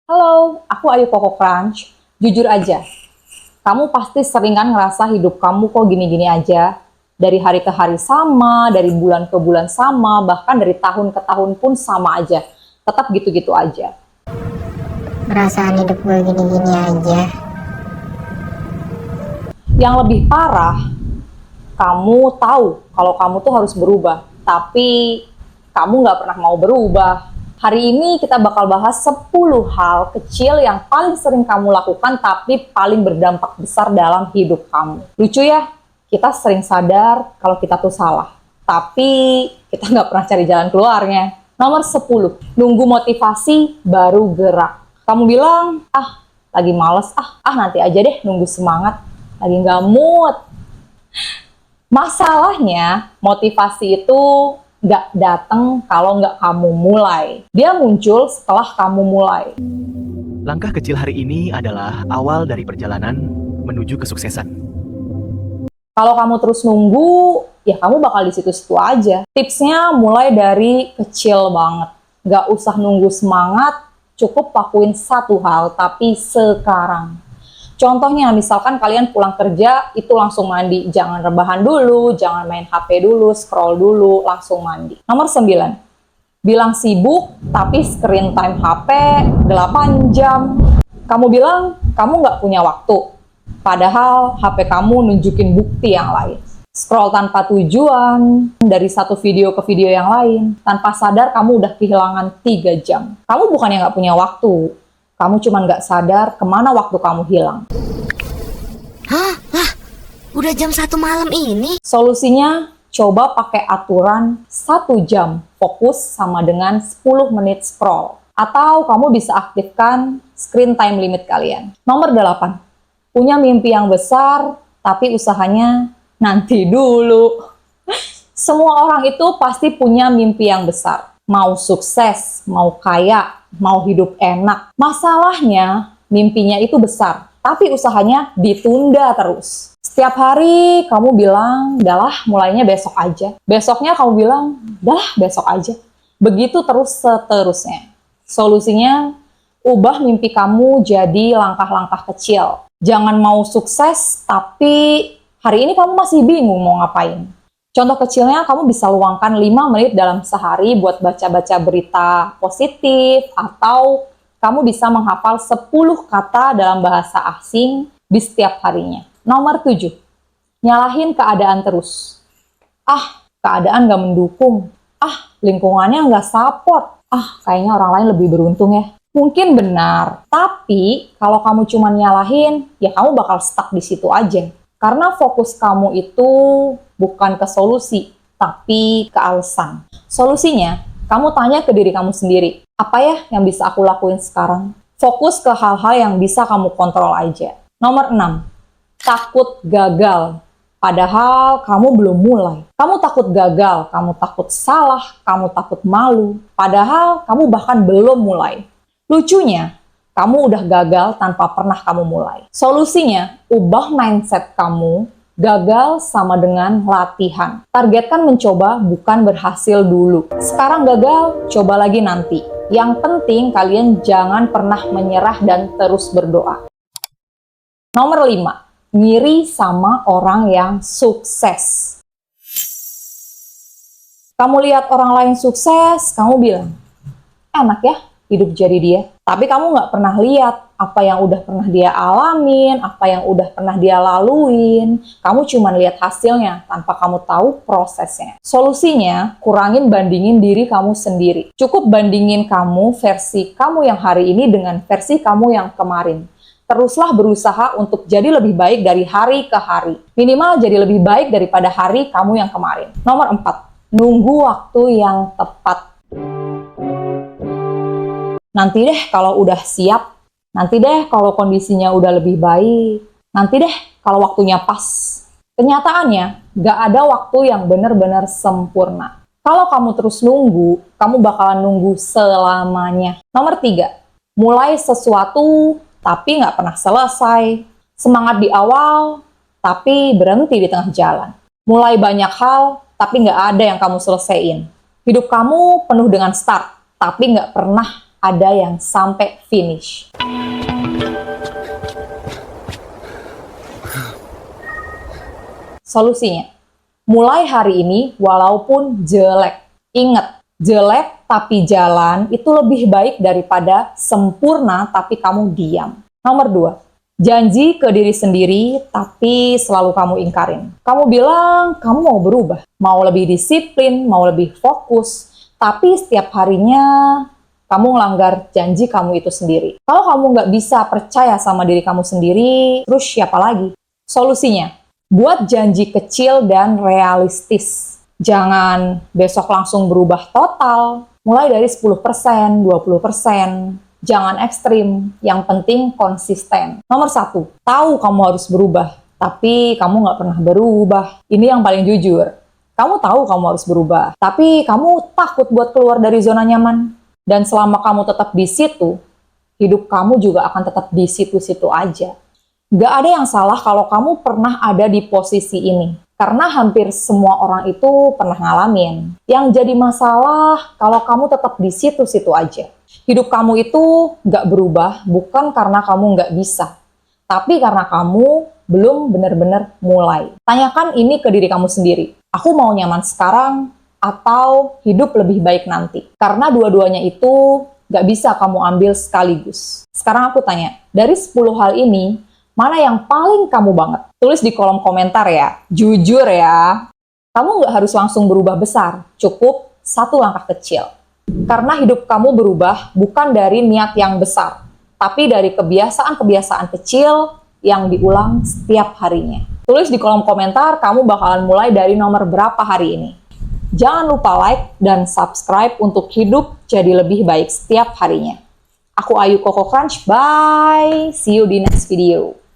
Halo, aku Ayu Koko Crunch. Jujur aja, kamu pasti sering kan ngerasa hidup kamu kok gini-gini aja. Dari hari ke hari sama, dari bulan ke bulan sama, bahkan dari tahun ke tahun pun sama aja. Tetap gitu-gitu aja. Perasaan hidup gue gini-gini aja. Yang lebih parah, kamu tahu kalau kamu tuh harus berubah. Tapi kamu nggak pernah mau berubah. Hari ini kita bakal bahas 10 hal kecil yang paling sering kamu lakukan tapi paling berdampak besar dalam hidup kamu. Lucu ya, kita sering sadar kalau kita tuh salah. Tapi kita nggak pernah cari jalan keluarnya. Nomor 10, nunggu motivasi baru gerak. Kamu bilang, lagi males, nanti aja deh nunggu semangat. Lagi nggak mood. Masalahnya, motivasi itu nggak datang kalau nggak kamu mulai. Dia muncul setelah kamu mulai. Langkah kecil hari ini adalah awal dari perjalanan menuju kesuksesan. Kalau kamu terus nunggu, ya kamu bakal di situ-situ aja. Tipsnya mulai dari kecil banget. Nggak usah nunggu semangat, cukup lakuin satu hal, tapi sekarang. Contohnya, misalkan kalian pulang kerja, itu langsung mandi. Jangan rebahan dulu, jangan main HP dulu, scroll dulu, langsung mandi. Nomor 9, bilang sibuk, tapi screen time HP 8 jam. Kamu bilang, kamu nggak punya waktu. Padahal HP kamu nunjukin bukti yang lain. Scroll tanpa tujuan, dari satu video ke video yang lain. Tanpa sadar, kamu udah kehilangan 3 jam. Kamu bukannya nggak punya waktu. Kamu cuma nggak sadar kemana waktu kamu hilang. Hah? Lah, udah jam 1 malam ini? Solusinya, coba pakai aturan 1 jam fokus sama dengan 10 menit scroll. Atau kamu bisa aktifkan screen time limit kalian. Nomor 8, punya mimpi yang besar, tapi usahanya nanti dulu. Semua orang itu pasti punya mimpi yang besar. Mau sukses, mau kaya, mau hidup enak. Masalahnya, mimpinya itu besar, tapi usahanya ditunda terus. Setiap hari kamu bilang, "Udahlah, mulainya besok aja." Besoknya kamu bilang, "Udahlah, besok aja." Begitu terus seterusnya. Solusinya, ubah mimpi kamu jadi langkah-langkah kecil. Jangan mau sukses, tapi hari ini kamu masih bingung mau ngapain. Contoh kecilnya, kamu bisa luangkan 5 menit dalam sehari buat baca-baca berita positif, atau kamu bisa menghafal 10 kata dalam bahasa asing di setiap harinya. Nomor 7, nyalahin keadaan terus. Keadaan gak mendukung. Lingkungannya gak support. Kayaknya orang lain lebih beruntung ya. Mungkin benar, tapi kalau kamu cuma nyalahin, ya kamu bakal stuck di situ aja. Karena fokus kamu itu bukan ke solusi, tapi ke alasan. Solusinya, kamu tanya ke diri kamu sendiri, apa ya yang bisa aku lakuin sekarang? Fokus ke hal-hal yang bisa kamu kontrol aja. Nomor 6, takut gagal. Padahal kamu belum mulai. Kamu takut gagal, kamu takut salah, kamu takut malu. Padahal kamu bahkan belum mulai. Lucunya, kamu udah gagal tanpa pernah kamu mulai. Solusinya, ubah mindset kamu. Gagal sama dengan latihan. Targetkan mencoba, bukan berhasil dulu. Sekarang gagal, coba lagi nanti. Yang penting kalian jangan pernah menyerah dan terus berdoa. Nomor 5, ngiri sama orang yang sukses. Kamu lihat orang lain sukses, kamu bilang, enak ya hidup jadi dia. Tapi kamu nggak pernah lihat apa yang udah pernah dia alamin, apa yang udah pernah dia laluin. Kamu cuma lihat hasilnya tanpa kamu tahu prosesnya. Solusinya, kurangin bandingin diri kamu sendiri. Cukup bandingin kamu versi kamu yang hari ini dengan versi kamu yang kemarin. Teruslah berusaha untuk jadi lebih baik dari hari ke hari. Minimal jadi lebih baik daripada hari kamu yang kemarin. Nomor 4, nunggu waktu yang tepat. Nanti deh kalau udah siap, nanti deh kalau kondisinya udah lebih baik, nanti deh kalau waktunya pas. Kenyataannya, gak ada waktu yang benar-benar sempurna. Kalau kamu terus nunggu, kamu bakalan nunggu selamanya. Nomor 3, mulai sesuatu tapi gak pernah selesai. Semangat di awal, tapi berhenti di tengah jalan. Mulai banyak hal, tapi gak ada yang kamu selesaiin. Hidup kamu penuh dengan start, tapi nggak pernah ada yang sampai finish. Solusinya, mulai hari ini walaupun jelek. Ingat, jelek tapi jalan itu lebih baik daripada sempurna tapi kamu diam. Nomor 2, janji ke diri sendiri tapi selalu kamu ingkarin. Kamu bilang kamu mau berubah, mau lebih disiplin, mau lebih fokus, tapi setiap harinya kamu ngelanggar janji kamu itu sendiri. Kalau kamu nggak bisa percaya sama diri kamu sendiri, terus siapa lagi? Solusinya, buat janji kecil dan realistis. Jangan besok langsung berubah total. Mulai dari 10%, 20%. Jangan ekstrim. Yang penting konsisten. Nomor 1, tahu kamu harus berubah. Tapi kamu nggak pernah berubah. Ini yang paling jujur. Kamu tahu kamu harus berubah. Tapi kamu takut buat keluar dari zona nyaman. Dan selama kamu tetap di situ, hidup kamu juga akan tetap di situ-situ aja. Gak ada yang salah kalau kamu pernah ada di posisi ini. Karena hampir semua orang itu pernah ngalamin. Yang jadi masalah kalau kamu tetap di situ-situ aja. Hidup kamu itu gak berubah bukan karena kamu gak bisa. Tapi karena kamu belum benar-benar mulai. Tanyakan ini ke diri kamu sendiri. Aku mau nyaman sekarang atau hidup lebih baik nanti? Karena dua-duanya itu gak bisa kamu ambil sekaligus. Sekarang aku tanya, dari 10 hal ini, mana yang paling kamu banget? Tulis di kolom komentar ya. Jujur ya. Kamu nggak harus langsung berubah besar. Cukup satu langkah kecil. Karena hidup kamu berubah bukan dari niat yang besar. Tapi dari kebiasaan-kebiasaan kecil yang diulang setiap harinya. Tulis di kolom komentar kamu bakalan mulai dari nomor berapa hari ini. Jangan lupa like dan subscribe untuk hidup jadi lebih baik setiap harinya. Aku Ayu Koko Crunch. Bye. See you di next video.